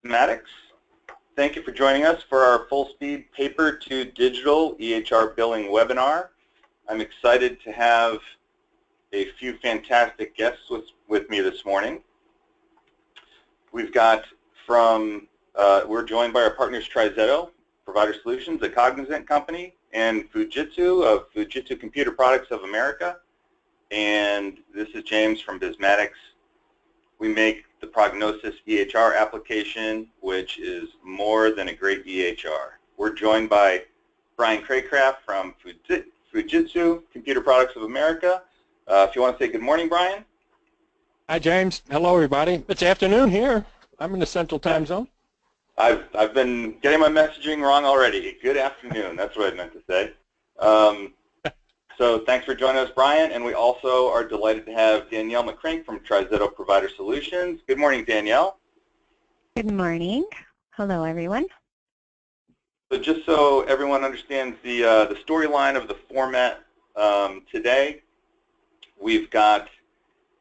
Maddox. Thank you for joining us for our full-speed paper-to-digital EHR billing webinar. I'm excited to have a few fantastic guests with me this morning. We've got we're joined by our partners Trizetto, Provider Solutions, a Cognizant company, and Fujitsu of Fujitsu Computer Products of America. And this is James from Bismatics. We make the PrognoCIS EHR application, which is more than a great EHR. We're joined by Brian Craycraft from Fujitsu Computer Products of America. If you want to say good morning, Brian. Hi, James. Hello, everybody. It's afternoon here. I'm in the Central Time Zone. I've been getting my messaging wrong already. Good afternoon. That's what I meant to say. So thanks for joining us, Brian. And we also are delighted to have Danielle McCrank from Trizetto Provider Solutions. Good morning, Danielle. Good morning. Hello, everyone. So just so everyone understands the storyline of the format today, we've got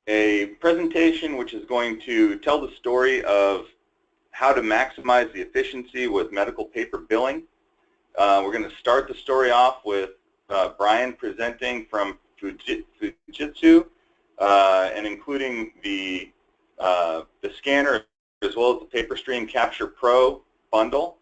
a presentation which is going to tell the story of how to maximize the efficiency with medical paper billing. We're going to start the story off with Brian presenting from Fujitsu and including the scanner as well as the PaperStream Capture Pro bundle,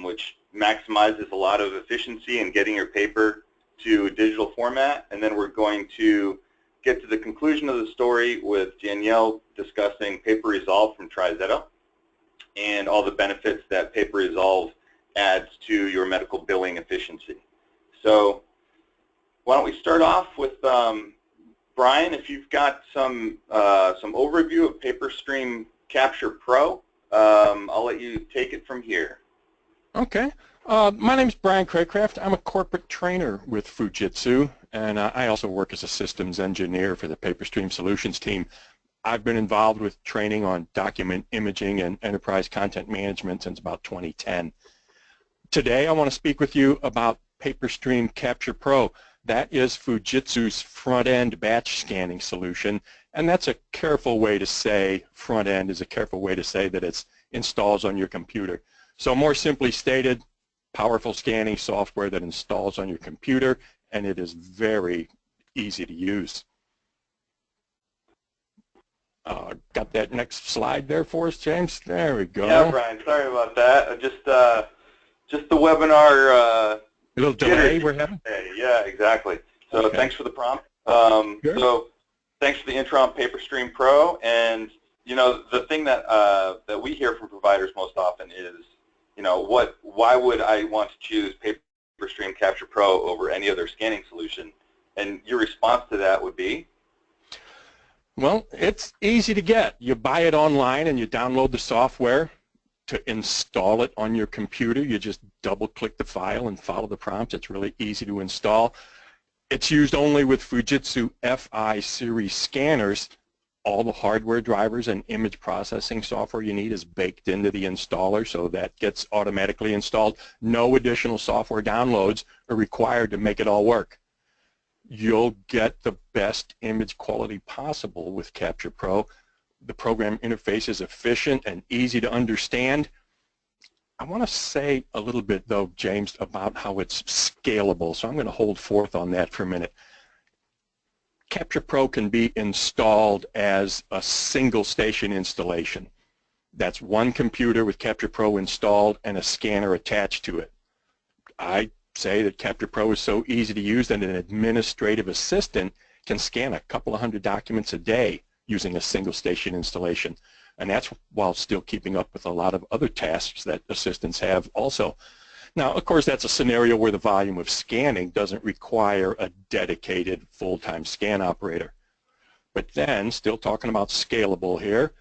which maximizes a lot of efficiency in getting your paper to digital format. And then we're going to get to the conclusion of the story with Danielle discussing Paper Resolve from Trizetto and all the benefits that Paper Resolve adds to your medical billing efficiency. So why don't we start off with Brian, if you've got some overview of PaperStream Capture Pro, I'll let you take it from here. Okay. My name is Brian Craycraft. I'm a corporate trainer with Fujitsu, and I also work as a systems engineer for the PaperStream Solutions team. I've been involved with training on document imaging and enterprise content management since about 2010. Today I want to speak with you about PaperStream Capture Pro. That is Fujitsu's front-end batch scanning solution, and that's a careful way to say, front-end is a careful way to say that it installs on your computer. So more simply stated, powerful scanning software that installs on your computer, and it is very easy to use. Got that next slide there for us, James? There we go. Yeah, Brian, sorry about that. Just the webinar a little delay we're having? Yeah, exactly. So okay. Thanks for the prompt. Sure. So thanks for the intro on PaperStream Pro. And you know, the thing that that we hear from providers most often is, you know, why would I want to choose PaperStream Capture Pro over any other scanning solution? And your response to that would be? Well, it's easy to get. You buy it online and you download the software. To install it on your computer, you just double-click the file and follow the prompts. It's really easy to install. It's used only with Fujitsu FI series scanners. All the hardware drivers and image processing software you need is baked into the installer, so that gets automatically installed. No additional software downloads are required to make it all work. You'll get the best image quality possible with Capture Pro. The program interface is efficient and easy to understand. I want to say a little bit, though, James, about how it's scalable, so I'm going to hold forth on that for a minute. Capture Pro can be installed as a single station installation. That's one computer with Capture Pro installed and a scanner attached to it. I say that Capture Pro is so easy to use that an administrative assistant can scan a couple of hundred documents a day using a single station installation. And that's while still keeping up with a lot of other tasks that assistants have also. Now, of course, that's a scenario where the volume of scanning doesn't require a dedicated full-time scan operator. But then, still talking about scalable here,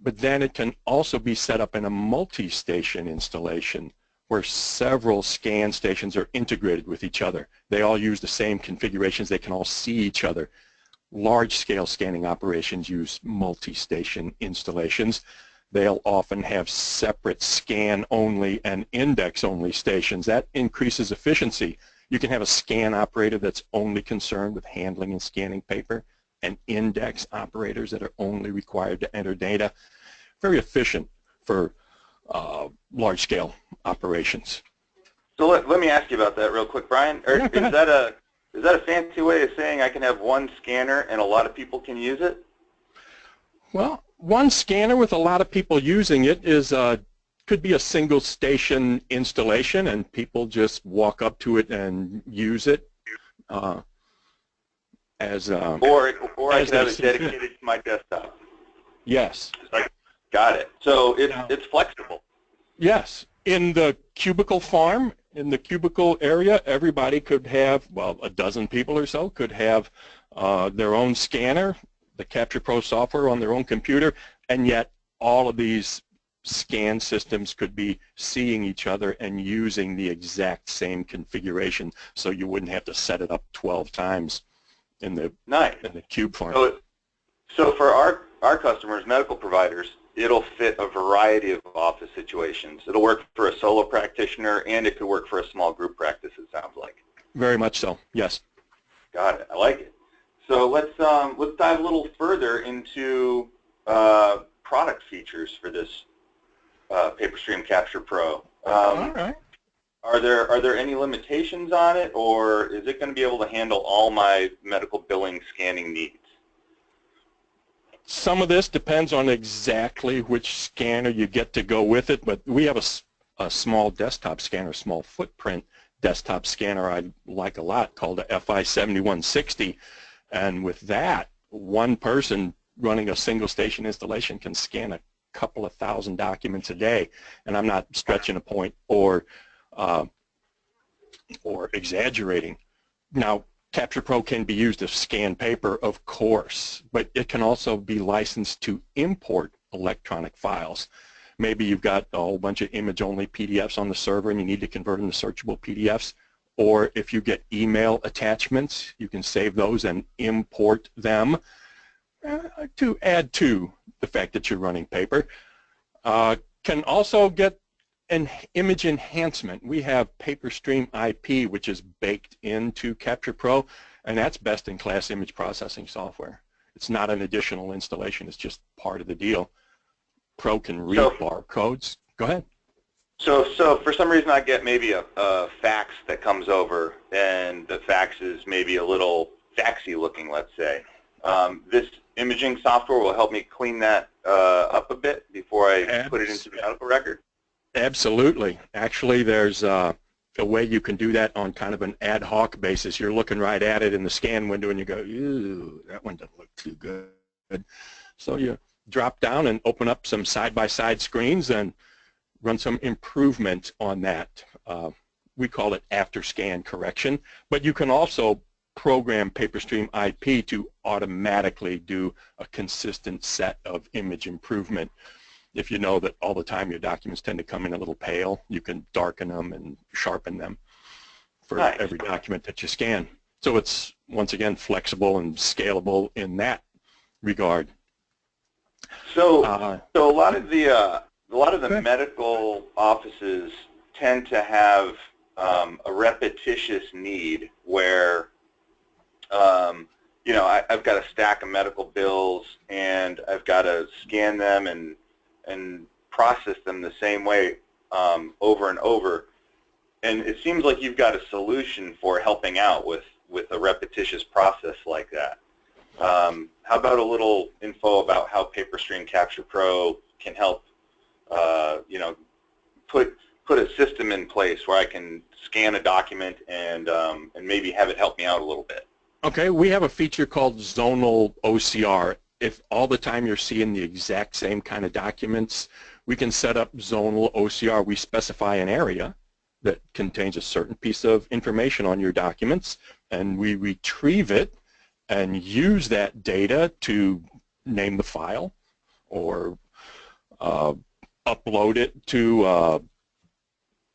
but then it can also be set up in a multi-station installation where several scan stations are integrated with each other. They all use the same configurations. They can all see each other. Large-scale scanning operations use multi-station installations. They'll often have separate scan-only and index-only stations. That increases efficiency. You can have a scan operator that's only concerned with handling and scanning paper, and index operators that are only required to enter data. Very efficient for large-scale operations. So let me ask you about that real quick, Brian. Yeah, go ahead. Is that a fancy way of saying I can have one scanner and a lot of people can use it? Well, one scanner with a lot of people using it is could be a single station installation, and people just walk up to it and use it as or I as could have they it see fit. dedicated to my desktop. Yes. Got it. So Now, it's flexible. yes. In the cubicle farm, in the cubicle area, everybody could have, well, a dozen people or so could have their own scanner, the Capture Pro software on their own computer, and yet all of these scan systems could be seeing each other and using the exact same configuration, so you wouldn't have to set it up 12 times in the cube farm. So for our customers, medical providers, it'll fit a variety of office situations. It'll work for a solo practitioner, and it could work for a small group practice, it sounds like. Very much so, yes. Got it. I like it. So let's dive a little further into product features for this PaperStream Capture Pro. All right. Are there any limitations on it, or is it going to be able to handle all my medical billing scanning needs? Some of this depends on exactly which scanner you get to go with it, but we have a small desktop scanner, small footprint desktop scanner I like a lot called a FI 7160, and with that, one person running a single station installation can scan a couple of thousand documents a day, and I'm not stretching a point or exaggerating. Now, Capture Pro can be used to scan paper, of course, but it can also be licensed to import electronic files. Maybe you've got a whole bunch of image-only PDFs on the server and you need to convert them to searchable PDFs, or if you get email attachments, you can save those and import them to add to the fact that you're running paper. Can also get an image enhancement. We have PaperStream IP, which is baked into Capture Pro, and that's best-in-class image processing software. It's not an additional installation. It's just part of the deal. Pro can read barcodes. Go ahead. So for some reason I get maybe a fax that comes over, and the fax is maybe a little faxy looking, let's say. This imaging software will help me clean that up a bit before I put it into the medical record? Absolutely. Actually, there's a way you can do that on kind of an ad hoc basis. You're looking right at it in the scan window and you go, ew, that one doesn't look too good. So you drop down and open up some side-by-side screens and run some improvement on that. We call it after scan correction, but you can also program PaperStream IP to automatically do a consistent set of image improvement. If you know that all the time your documents tend to come in a little pale, you can darken them and sharpen them for every document that you scan. So it's, once again, flexible and scalable in that regard. So a lot of the medical offices tend to have a repetitious need where you know, I've got a stack of medical bills and I've got to scan them and process them the same way over and over. And it seems like you've got a solution for helping out with a repetitious process like that. How about a little info about how PaperStream Capture Pro can help, you know, put a system in place where I can scan a document and maybe have it help me out a little bit? Okay, we have a feature called zonal OCR. If all the time you're seeing the exact same kind of documents, we can set up zonal OCR. We specify an area that contains a certain piece of information on your documents, and we retrieve it and use that data to name the file or upload it to a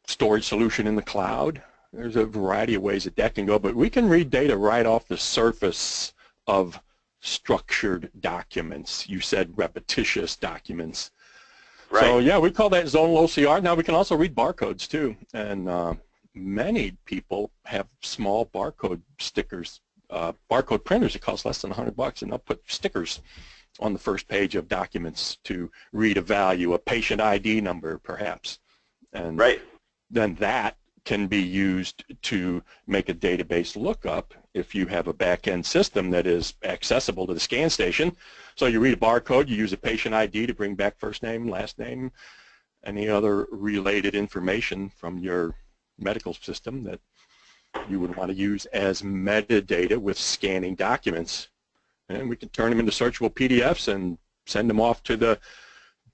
storage solution in the cloud. There's a variety of ways that can go, but we can read data right off the surface of structured documents. You said repetitious documents. Right. So yeah, we call that zonal OCR. Now we can also read barcodes too, and many people have small barcode stickers, barcode printers that cost less than $100, and they'll put stickers on the first page of documents to read a value, a patient ID number perhaps. And Right. then that can be used to make a database lookup if you have a back-end system that is accessible to the scan station. So you read a barcode, you use a patient ID to bring back first name, last name, any other related information from your medical system that you would want to use as metadata with scanning documents. And we can turn them into searchable PDFs and send them off to the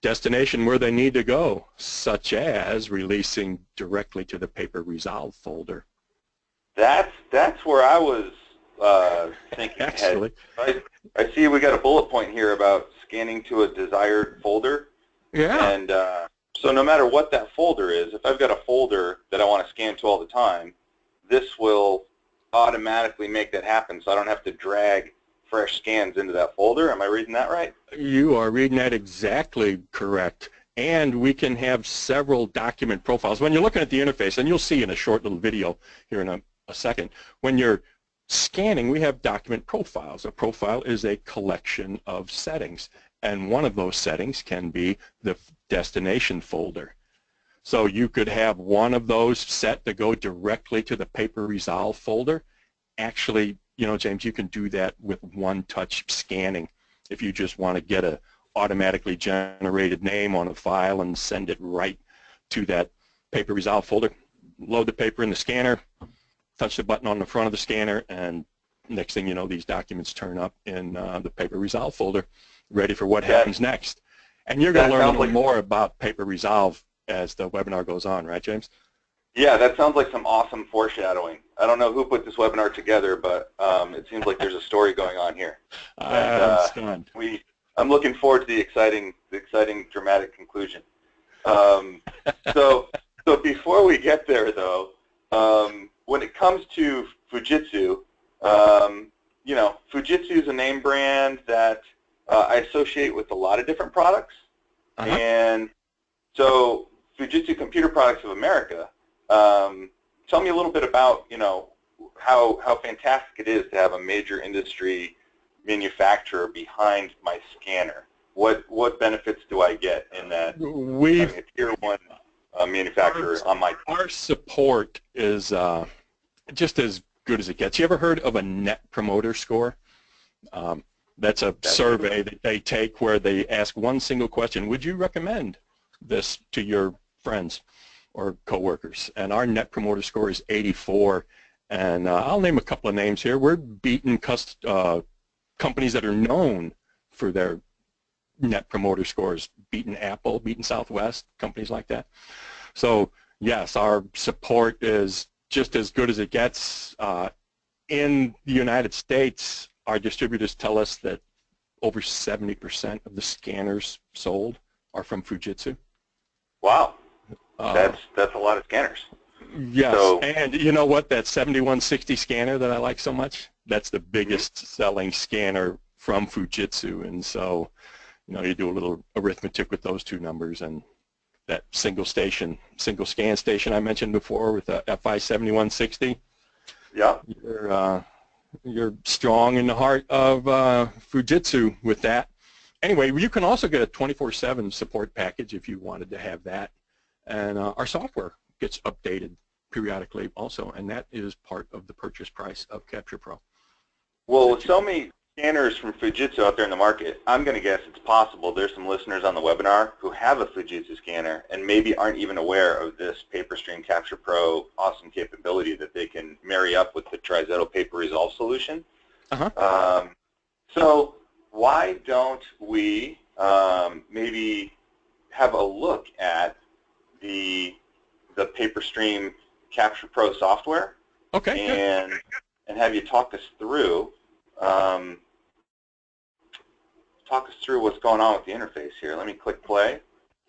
destination where they need to go, such as releasing directly to the paper resolve folder. That's where I was thinking. Actually, I see we got a bullet point here about scanning to a desired folder. yeah. And so no matter what that folder is, if I've got a folder that I want to scan to all the time, this will automatically make that happen, so I don't have to drag fresh scans into that folder. Am I reading that right? You are reading that exactly correct. And we can have several document profiles. When you're looking at the interface, and you'll see in a short little video here in a second, when you're scanning, we have document profiles. A profile is a collection of settings, and one of those settings can be the destination folder. So you could have one of those set to go directly to the paper resolve folder. Actually, you know, James, you can do that with one-touch scanning. If you just want to get a automatically generated name on a file and send it right to that paper resolve folder, load the paper in the scanner, touch the button on the front of the scanner, and next thing you know, these documents turn up in the paper resolve folder, ready for what happens next. And you're going to learn a little more about paper resolve as the webinar goes on, right, James? Yeah, that sounds like some awesome foreshadowing. I don't know who put this webinar together, but it seems like there's a story going on here. I'm I'm looking forward to the exciting dramatic conclusion. So before we get there, though, when it comes to Fujitsu, you know, Fujitsu is a name brand that I associate with a lot of different products, and so Fujitsu Computer Products of America. Tell me a little bit about, you know, how fantastic it is to have a major industry manufacturer behind my scanner. What benefits do I get in that having a tier 1 manufacturer on my team? Our support is just as good as it gets. You ever heard of a Net Promoter Score? That's a survey that they take where they ask one single question: would you recommend this to your friends or coworkers? And our Net Promoter Score is 84. And I'll name a couple of names here. We're beating companies that are known for their Net Promoter Scores, beating Apple, beating Southwest, companies like that. So yes, our support is just as good as it gets. In the United States, our distributors tell us that over 70% of the scanners sold are from Fujitsu. Wow, that's a lot of scanners. Yes, so, and you know what, that 7160 scanner that I like so much, that's the biggest selling scanner from Fujitsu. And so, you know, you do a little arithmetic with those two numbers, and that single scan station I mentioned before with the FI 7160. Yeah. You're strong in the heart of Fujitsu with that. Anyway, you can also get a 24/7 support package if you wanted to have that. And our software gets updated periodically also, and that is part of the purchase price of Capture Pro. Well, with so many scanners from Fujitsu out there in the market, I'm going to guess it's possible there's some listeners on the webinar who have a Fujitsu scanner and maybe aren't even aware of this PaperStream Capture Pro awesome capability that they can marry up with the Trizetto Paper Resolve solution. So why don't we maybe have a look at the PaperStream Capture Pro software? Okay. And have you talk us through what's going on with the interface here. Let me click play.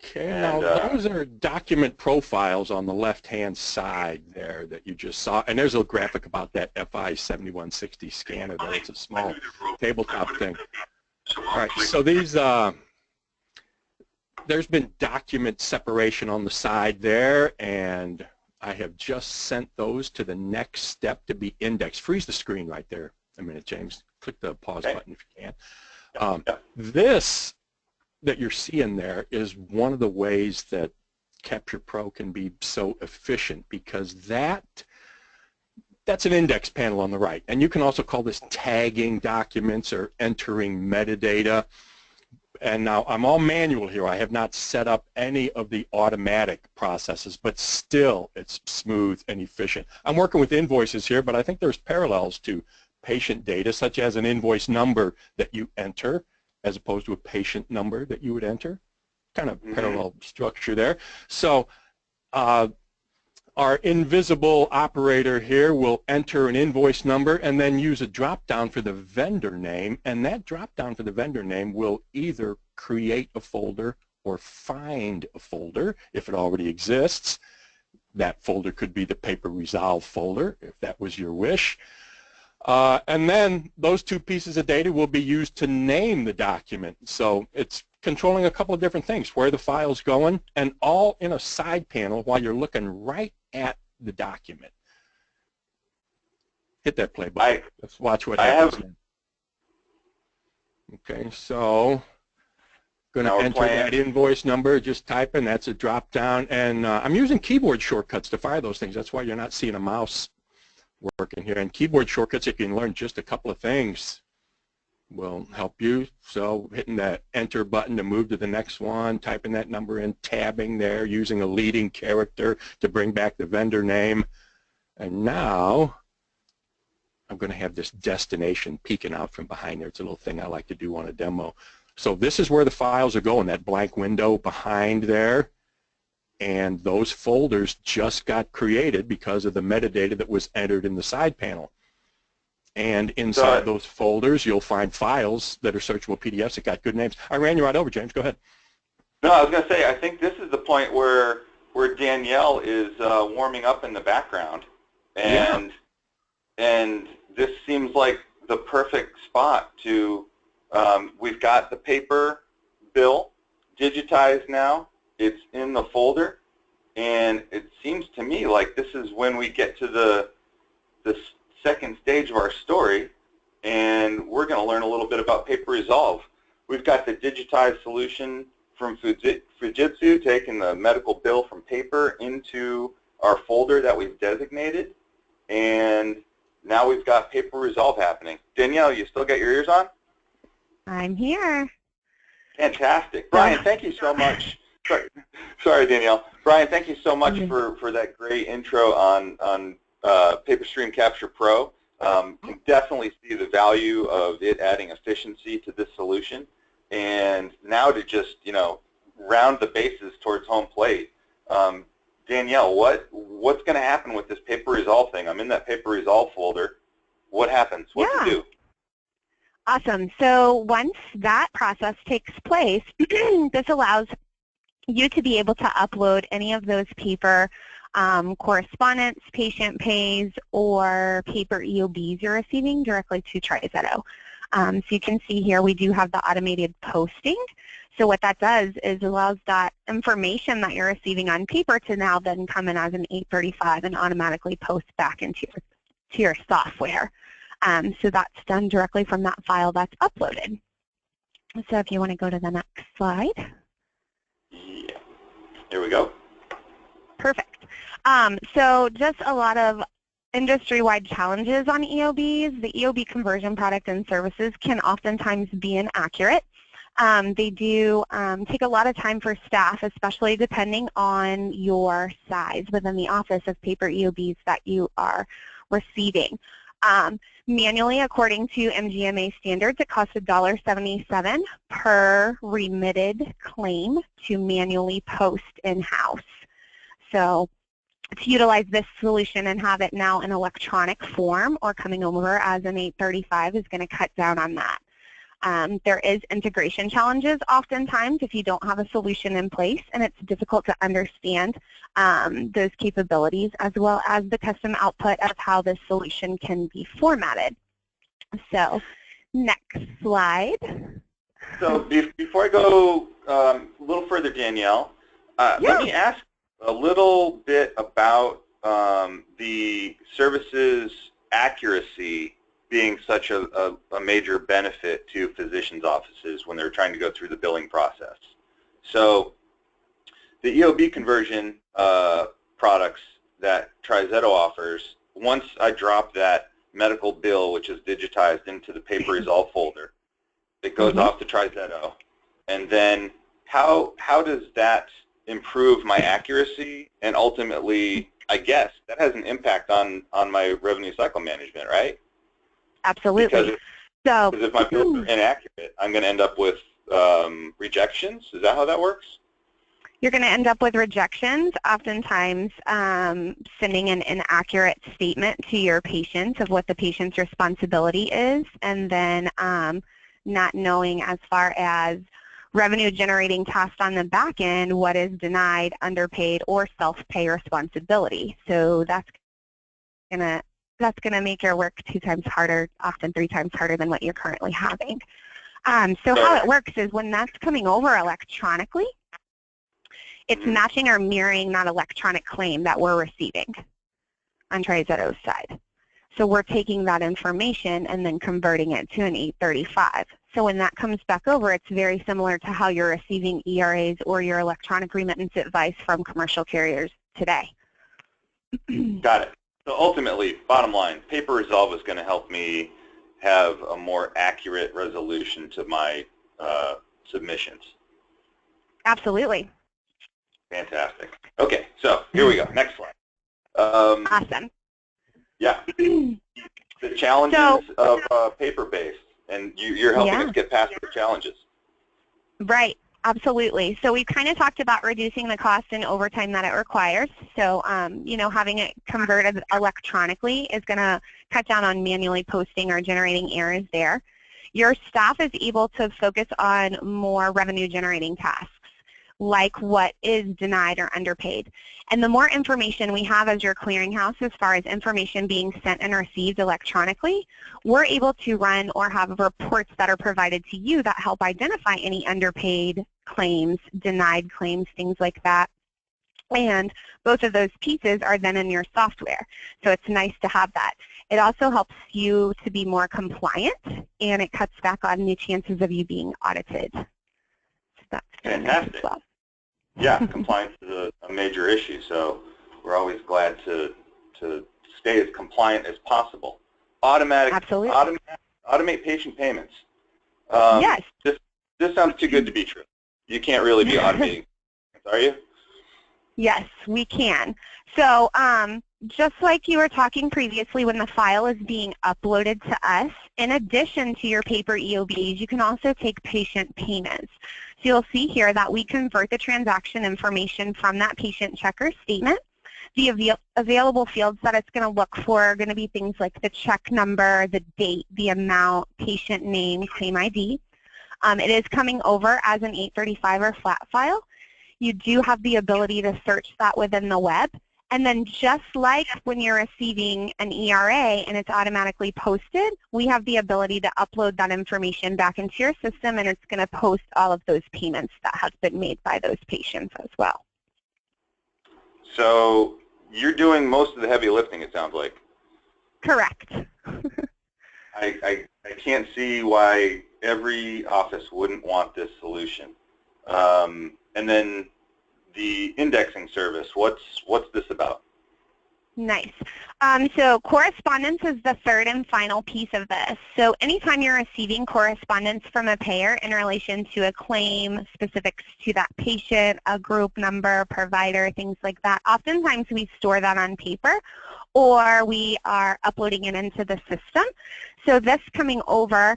Okay, now those are document profiles on the left-hand side there that you just saw, and there's a graphic about that FI 7160 scanner there. It's a small tabletop thing. All right, so these, there's been document separation on the side there, and I have just sent those to the next step to be indexed. Freeze the screen right there a minute, James. Click the pause button if you can. This that you're seeing there is one of the ways that Capture Pro can be so efficient, because that's an index panel on the right, and you can also call this tagging documents or entering metadata. And now I'm all manual here. I have not set up any of the automatic processes, but still it's smooth and efficient. I'm working with invoices here, but I think there's parallels to patient data, such as an invoice number that you enter as opposed to a patient number that you would enter. Kind of parallel structure there. So our invisible operator here will enter an invoice number and then use a drop-down for the vendor name, and that drop-down for the vendor name will either create a folder or find a folder if it already exists. That folder could be the paper resolve folder if that was your wish. And then those two pieces of data will be used to name the document. So it's controlling a couple of different things, where the file's going, and all in a side panel while you're looking right at the document. Hit that play button. Let's watch what happens. Okay, so going to enter that invoice number, just type in, that's a drop down, and I'm using keyboard shortcuts to fire those things. That's why you're not seeing a mouse working here. And keyboard shortcuts, if you can learn just a couple of things, will help you. So hitting that enter button to move to the next one, typing that number in, tabbing there, using a leading character to bring back the vendor name. And now I'm going to have this destination peeking out from behind there. It's a little thing I like to do on a demo. So this is where the files are going, that blank window behind there. And those folders just got created because of the metadata that was entered in the side panel. And inside those folders, you'll find files that are searchable PDFs that got good names. I ran you right over, James. Go ahead. No, I was going to say, I think this is the point where Danielle is warming up in the background. And this seems like the perfect spot to, we've got the paper bill digitized now. It's in the folder, and it seems to me like this is when we get to the second stage of our story, and we're going to learn a little bit about paper resolve. We've got the digitized solution from Fujitsu taking the medical bill from paper into our folder that we've designated, and now we've got paper resolve happening. Danielle, you still got your ears on? I'm here. Fantastic. Brian, thank you so much. Sorry, Danielle. Brian, thank you so much for that great intro on PaperStream Capture Pro. Can definitely see the value of it adding efficiency to this solution. And now to just, round the bases towards home plate. Danielle, what's going to happen with this paper resolve thing? I'm in that paper resolve folder. What happens? What to do? Awesome. So once that process takes place, this allows you to be able to upload any of those paper correspondence, patient pays, or paper EOBs you're receiving directly to Trizetto. So you can see here we do have the automated posting. So what that does is allows that information that you're receiving on paper to now then come in as an 835 and automatically post back into your software. So that's done directly from that file that's uploaded. So if you want to go to the next slide. Yeah. Here we go. Perfect. So just a lot of industry-wide challenges on EOBs. The EOB conversion product and services can oftentimes be inaccurate. They do take a lot of time for staff, especially depending on your size within the office of paper EOBs that you are receiving. Manually, according to MGMA standards, it costs $1.77 per remitted claim to manually post in-house. So to utilize this solution and have it now in electronic form or coming over as an 835 is going to cut down on that. There is integration challenges oftentimes if you don't have a solution in place, and it's difficult to understand those capabilities as well as the custom output of how this solution can be formatted. So next slide. So before I go a little further, Danielle, let me ask a little bit about the services accuracy being such a major benefit to physicians' offices when they're trying to go through the billing process. So the EOB conversion products that Trizetto offers, once I drop that medical bill, which is digitized into the paper resolve folder, it goes off to Trizetto. And then how does that improve my accuracy? And ultimately, I guess, that has an impact on my revenue cycle management, right? Absolutely. Because if my bills are inaccurate, I'm going to end up with rejections. Is that how that works? You're going to end up with rejections, oftentimes sending an inaccurate statement to your patient of what the patient's responsibility is, and then not knowing as far as revenue generating tasks on the back end, what is denied, underpaid, or self-pay responsibility. So that's gonna make your work 2 times harder, often 3 times harder than what you're currently having. So how it works is when that's coming over electronically, it's matching or mirroring that electronic claim that we're receiving on Trizetto's side. So we're taking that information and then converting it to an 835. So when that comes back over, it's very similar to how you're receiving ERAs or your electronic remittance advice from commercial carriers today. Got it. So ultimately, bottom line, paper resolve is going to help me have a more accurate resolution to my submissions. Absolutely. Fantastic. Okay, so here we go. Next slide. Awesome. Yeah. The challenges of paper-based, and you're helping us get past the challenges. Right. Absolutely. So we've kind of talked about reducing the cost and overtime that it requires. So, you know, having it converted electronically is going to cut down on manually posting or generating errors there. Your staff is able to focus on more revenue generating tasks, like what is denied or underpaid. And the more information we have as your clearinghouse as far as information being sent and received electronically, we're able to run or have reports that are provided to you that help identify any underpaid claims, denied claims, things like that. And both of those pieces are then in your software. So it's nice to have that. It also helps you to be more compliant, and it cuts back on the chances of you being audited. So that's fantastic. Nice as well. Yeah, compliance is a major issue, so we're always glad to stay as compliant as possible. Absolutely. Automate patient payments. Yes. This sounds too good to be true. You can't really be automating, are you? Yes, we can. So just like you were talking previously, when the file is being uploaded to us, in addition to your paper EOBs, you can also take patient payments. So you'll see here that we convert the transaction information from that patient checker statement. The available fields that it's going to look for are going to be things like the check number, the date, the amount, patient name, claim ID. It is coming over as an 835 or flat file. You do have the ability to search that within the web. And then just like when you're receiving an ERA and it's automatically posted, we have the ability to upload that information back into your system, and it's going to post all of those payments that have been made by those patients as well. So you're doing most of the heavy lifting, it sounds like. Correct. I can't see why every office wouldn't want this solution. And then the indexing service, what's this about? Nice. So correspondence is the third and final piece of this. So anytime you're receiving correspondence from a payer in relation to a claim, specifics to that patient, a group number, provider, things like that, oftentimes we store that on paper or we are uploading it into the system. So this coming over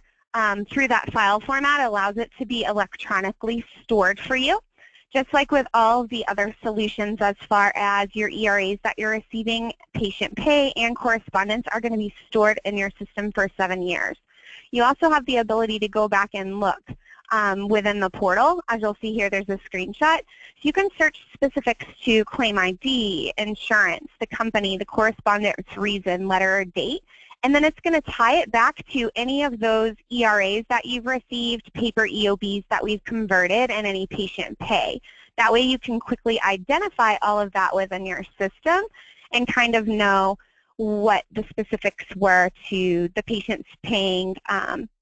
through that file format allows it to be electronically stored for you. Just like with all the other solutions as far as your ERAs that you're receiving, patient pay and correspondence are going to be stored in your system for 7 years. You also have the ability to go back and look within the portal. As you'll see here, there's a screenshot. So you can search specifics to claim ID, insurance, the company, the correspondence reason, letter, or date. And then it's going to tie it back to any of those ERAs that you've received, paper EOBs that we've converted, and any patient pay. That way you can quickly identify all of that within your system and kind of know what the specifics were to the patient's paying,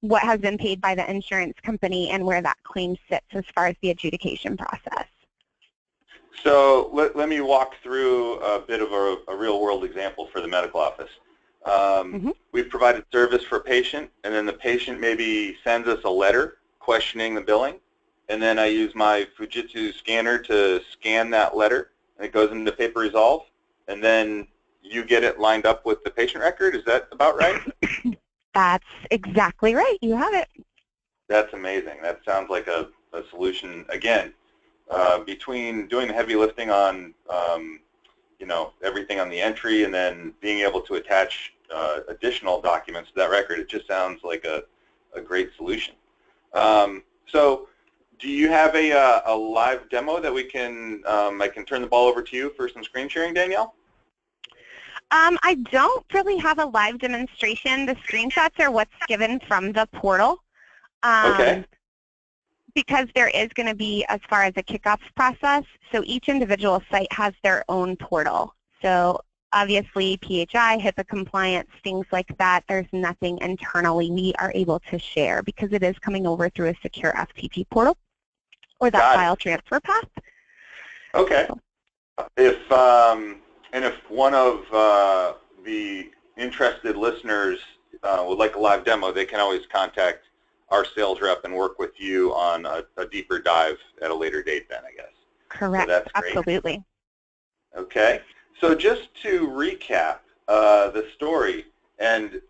what has been paid by the insurance company, and where that claim sits as far as the adjudication process. So let me walk through a bit of a real-world example for the medical office. We've provided service for a patient, and then the patient maybe sends us a letter questioning the billing, and then I use my Fujitsu scanner to scan that letter, and it goes into Paper Resolve, and then you get it lined up with the patient record. Is that about right? That's exactly right. You have it. That's amazing. That sounds like a solution, again, between doing the heavy lifting on you know, everything on the entry and then being able to attach additional documents to that record. It just sounds like a great solution. So do you have a live demo that we can, I can turn the ball over to you for some screen sharing, Danielle? I don't really have a live demonstration. The screenshots are what's given from the portal. Okay. Because there is going to be, as far as a kickoff process, so each individual site has their own portal. So obviously PHI, HIPAA compliance, things like that, there's nothing internally we are able to share because it is coming over through a secure FTP portal or that file transfer path. Okay. If and if one of the interested listeners would like a live demo, they can always contact our sales rep and work with you on a deeper dive at a later date then, I guess. Correct. So that's great. Absolutely. Okay. So just to recap the story, and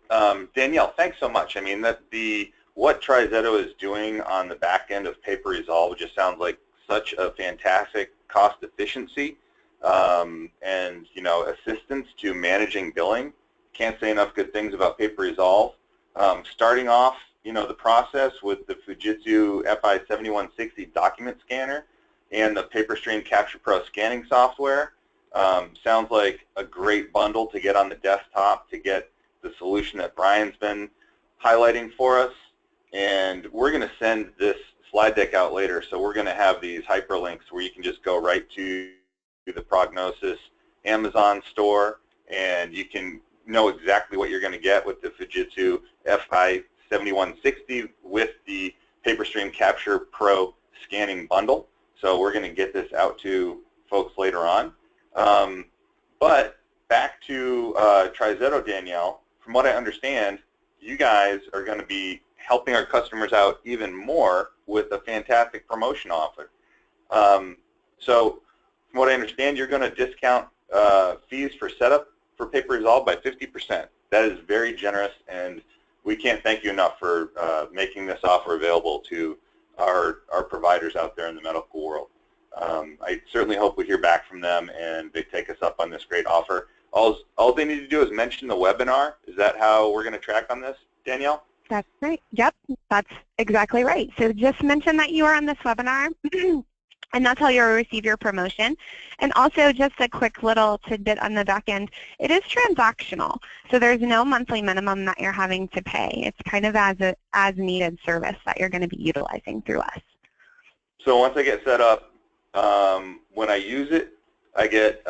Danielle, thanks so much. I mean, what Trizetto is doing on the back end of Paper Resolve just sounds like such a fantastic cost efficiency and, you know, assistance to managing billing. Can't say enough good things about Paper Resolve. Starting off, you know, the process with the Fujitsu FI7160 document scanner and the PaperStream Capture Pro scanning software sounds like a great bundle to get on the desktop to get the solution that Brian's been highlighting for us. And we're going to send this slide deck out later, so we're going to have these hyperlinks where you can just go right to the PrognoCIS Amazon store, and you can know exactly what you're going to get with the Fujitsu FI7160 with the PaperStream Capture Pro scanning bundle. So we're going to get this out to folks later on. But back to Trizetto, Danielle, from what I understand, you guys are going to be helping our customers out even more with a fantastic promotion offer. So from what I understand, you're going to discount fees for setup for Paper Resolve by 50%. That is very generous, and we can't thank you enough for making this offer available to our providers out there in the medical world. I certainly hope we hear back from them and they take us up on this great offer. All they need to do is mention the webinar. Is that how we're going to track on this, Danielle? That's right. Yep, that's exactly right. So just mention that you are on this webinar, and that's how you'll receive your promotion. And also just a quick little tidbit on the back end, it is transactional. So there's no monthly minimum that you're having to pay. It's kind of as needed service that you're going to be utilizing through us. So once I get set up, when I use it, I get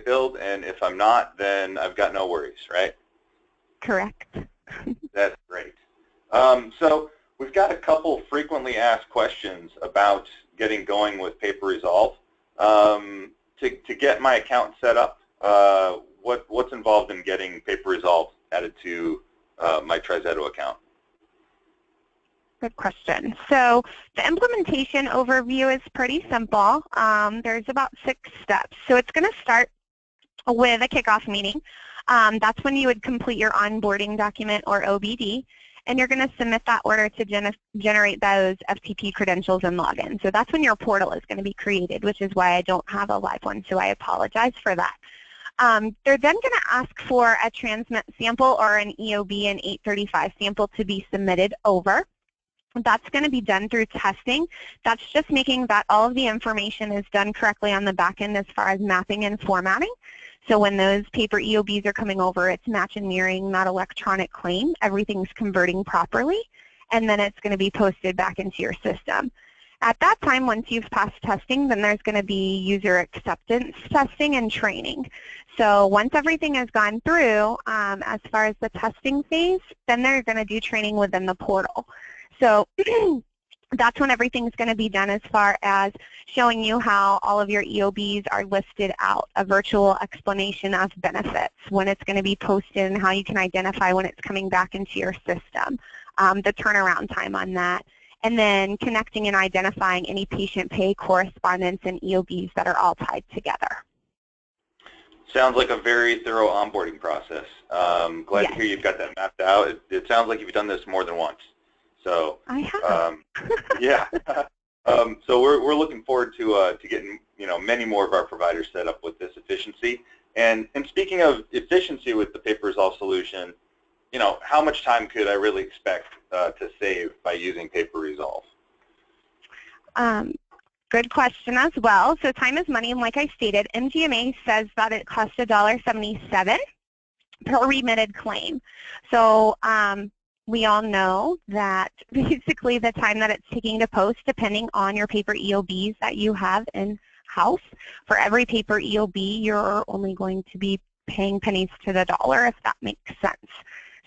billed, and if I'm not, then I've got no worries, right? Correct. That's great. So we've got a couple frequently asked questions about getting going with Paper Resolve. To get my account set up, what's involved in getting Paper Resolve added to my Trizetto account? Good question. So the implementation overview is pretty simple. There's about 6 steps. So it's going to start with a kickoff meeting. That's when you would complete your onboarding document or OBD, and you're going to submit that order to generate those FTP credentials and login. So that's when your portal is going to be created, which is why I don't have a live one, so I apologize for that. They're then going to ask for a transmit sample or an EOB and 835 sample to be submitted over. That's going to be done through testing. That's just making that all of the information is done correctly on the back end as far as mapping and formatting. So when those paper EOBs are coming over, it's match and mirroring that electronic claim. Everything's converting properly, and then it's going to be posted back into your system. At that time, once you've passed testing, then there's going to be user acceptance testing and training. So once everything has gone through, as far as the testing phase, then they're going to do training within the portal. So that's when everything's going to be done as far as showing you how all of your EOBs are listed out, a virtual explanation of benefits, when it's going to be posted and how you can identify when it's coming back into your system, the turnaround time on that, and then connecting and identifying any patient pay, correspondence, and EOBs that are all tied together. Sounds like a very thorough onboarding process. Glad to hear you've got that mapped out. It sounds like you've done this more than once. So I have. yeah. So we're looking forward to getting many more of our providers set up with this efficiency. And speaking of efficiency with the pay per resolve solution, how much time could I really expect to save by using pay per resolve? Good question as well. So time is money, and like I stated, MGMA says that it costs $1.77 per remitted claim. So we all know that basically the time that it's taking to post, depending on your paper EOBs that you have in-house, for every paper EOB, you're only going to be paying pennies to the dollar, if that makes sense.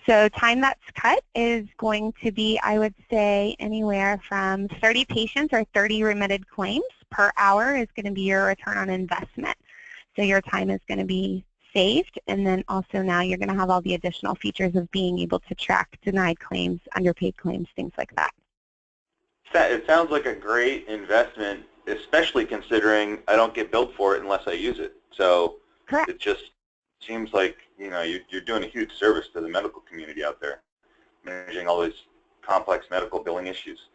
So time that's cut is going to be, I would say, anywhere from 30 patients or 30 remitted claims per hour is going to be your return on investment. So your time is going to be saved, and then also now you're going to have all the additional features of being able to track denied claims, underpaid claims, things like that. It sounds like a great investment, especially considering I don't get billed for it unless I use it. So Correct. It just seems like you're doing a huge service to the medical community out there, managing all these complex medical billing issues.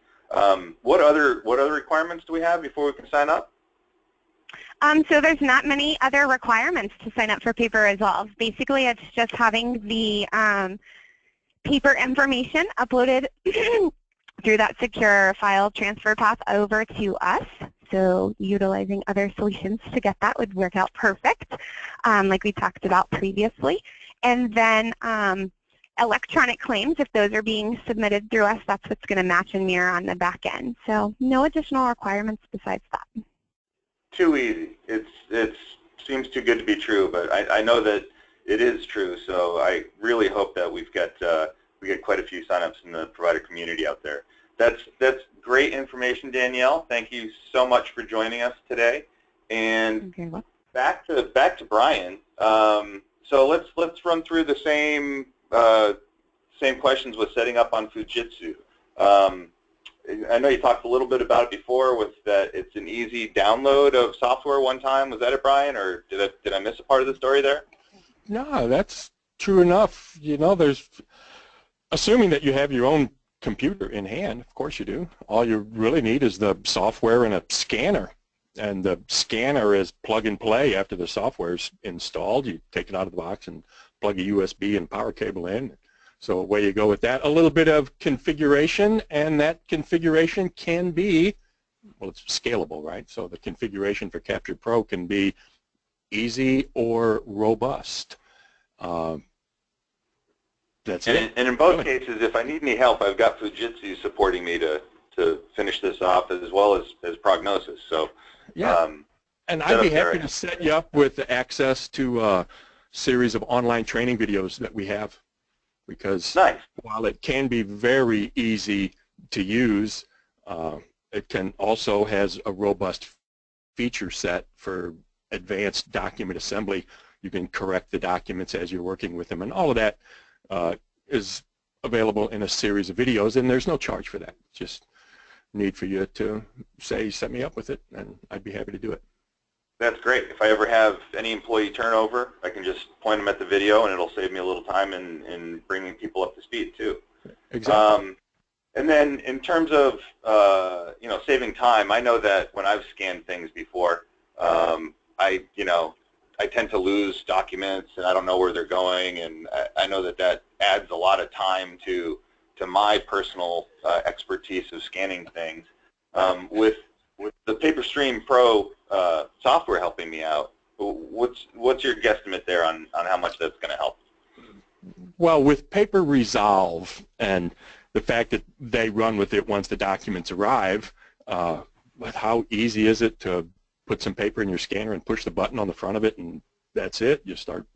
What other requirements do we have before we can sign up? So there's not many other requirements to sign up for Paper Resolve. Basically, it's just having the paper information uploaded through that secure file transfer path over to us. So utilizing other solutions to get that would work out perfect, like we talked about previously. And then electronic claims, if those are being submitted through us, that's what's going to match and mirror on the back end. So no additional requirements besides that. Too easy. It seems too good to be true, but I know that it is true. So I really hope that we get quite a few signups in the provider community out there. That's great information, Danielle. Thank you so much for joining us today. And back to Brian. So let's run through the same questions with setting up on Fujitsu. I know you talked a little bit about it before, with that it's an easy download of software one time. Was that it, Brian, or did I miss a part of the story there? No, that's true enough. There's, assuming that you have your own computer in hand, of course you do. All you really need is the software and a scanner. And the scanner is plug and play after the software's installed. You take it out of the box and plug a USB and power cable in. So away you go with that. A little bit of configuration, and that configuration can be, well, it's scalable, right? So the configuration for Capture Pro can be easy or robust. That's it. And in both cases, if I need any help, I've got Fujitsu supporting me to finish this off, as well as PrognoCIS. So yeah, and I'd be happy to set you up with access to a series of online training videos that we have. Because while it can be very easy to use, it can also has a robust feature set for advanced document assembly. You can correct the documents as you're working with them, and all of that is available in a series of videos, and there's no charge for that. Just need for you to say, set me up with it, and I'd be happy to do it. That's great. If I ever have any employee turnover, I can just point them at the video, and it'll save me a little time in bringing people up to speed too. Exactly. And then in terms of saving time, I know that when I've scanned things before, I tend to lose documents, and I don't know where they're going, and I know that adds a lot of time to my personal expertise of scanning things. With the PaperStream Pro software helping me out, what's your guesstimate there on how much that's going to help? Well, with Paper Resolve and the fact that they run with it once the documents arrive, But how easy is it to put some paper in your scanner and push the button on the front of it, and that's it. You start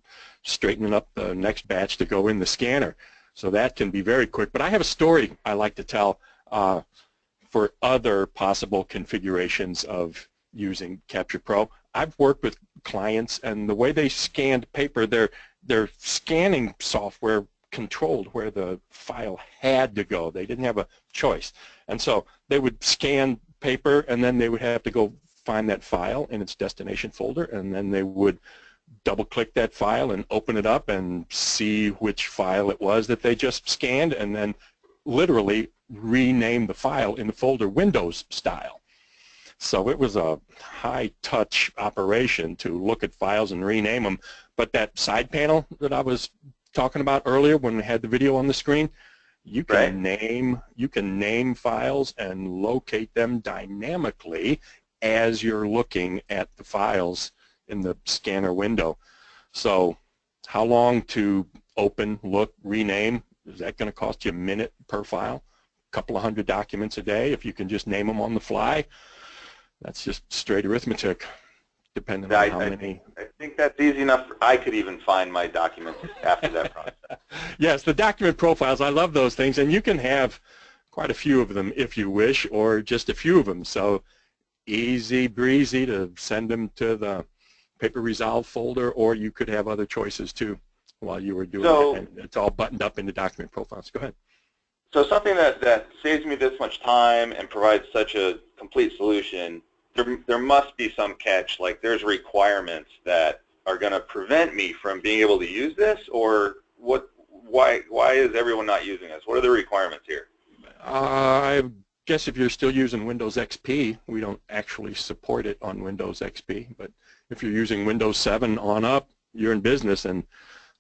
straightening up the next batch to go in the scanner. So that can be very quick. But I have a story I like to tell for other possible configurations of using Capture Pro. I've worked with clients, and the way they scanned paper, their scanning software controlled where the file had to go. They didn't have a choice. And so they would scan paper, and then they would have to go find that file in its destination folder, and then they would double-click that file and open it up and see which file it was that they just scanned, and then literally rename the file in the folder Windows style. So it was a high-touch operation to look at files and rename them. But that side panel that I was talking about earlier when we had the video on the screen, you can name files and locate them dynamically as you're looking at the files in the scanner window. So how long to open, look, rename? Is that going to cost you a minute per file? A couple of hundred documents a day if you can just name them on the fly? That's just straight arithmetic, depending on how many. I think that's easy enough. I could even find my documents after that process. Yes, the document profiles, I love those things, and you can have quite a few of them if you wish, or just a few of them. So easy breezy to send them to the Paper Resolve folder, or you could have other choices too while you were doing it, and it's all buttoned up into document profiles. Go ahead. So something that saves me this much time and provides such a complete solution, there must be some catch, like there's requirements that are going to prevent me from being able to use this, or what? Why is everyone not using this? What are the requirements here? I guess if you're still using Windows XP, we don't actually support it on Windows XP, but if you're using Windows 7 on up, you're in business, and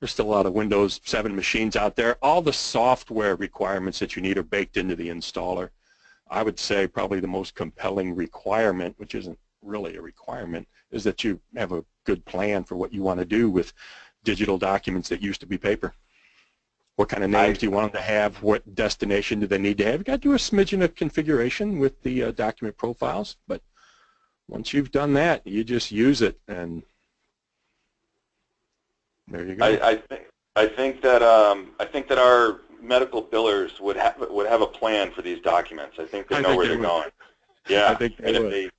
there's still a lot of Windows 7 machines out there. All the software requirements that you need are baked into the installer. I would say probably the most compelling requirement, which isn't really a requirement, is that you have a good plan for what you want to do with digital documents that used to be paper. What kind of names do you want them to have? What destination do they need to have? You've got to do a smidgen of configuration with the document profiles, but once you've done that, you just use it, and there you go. I think that our medical billers would have a plan for these documents. I think they know where they're going. Yeah, I think they would.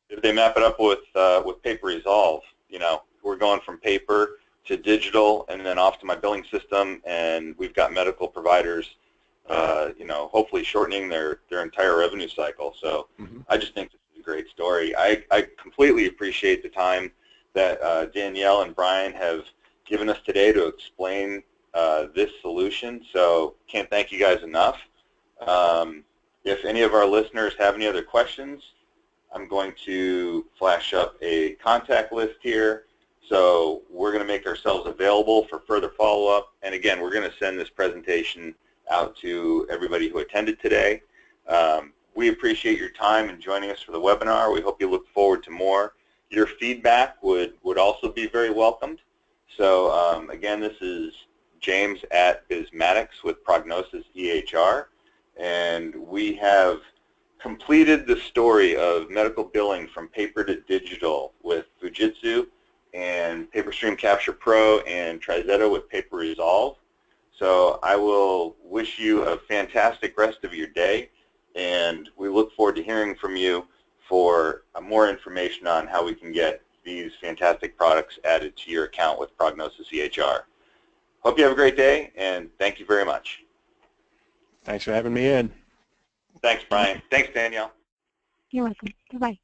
If they map it up with Paper Resolve, you know, we're going from paper to digital, and then off to my billing system, and we've got medical providers, you know, hopefully shortening their entire revenue cycle. So I just think this is a great story. I completely appreciate the time that Danielle and Brian have given us today to explain this solution. So can't thank you guys enough. If any of our listeners have any other questions, I'm going to flash up a contact list here. So we're going to make ourselves available for further follow-up. And again, we're going to send this presentation out to everybody who attended today. We appreciate your time and joining us for the webinar. We hope you look forward to more. Your feedback would also be very welcomed. So again, this is James at Bismatics with PrognoCIS EHR, and we have completed the story of medical billing from paper to digital with Fujitsu and PaperStream Capture Pro and Trizetto with Paper Resolve. So I will wish you a fantastic rest of your day, and we look forward to hearing from you for more information on how we can get these fantastic products added to your account with PrognoCIS EHR. Hope you have a great day, and thank you very much. Thanks for having me in. Thanks, Brian. Thanks, Danielle. You're welcome. Bye-bye.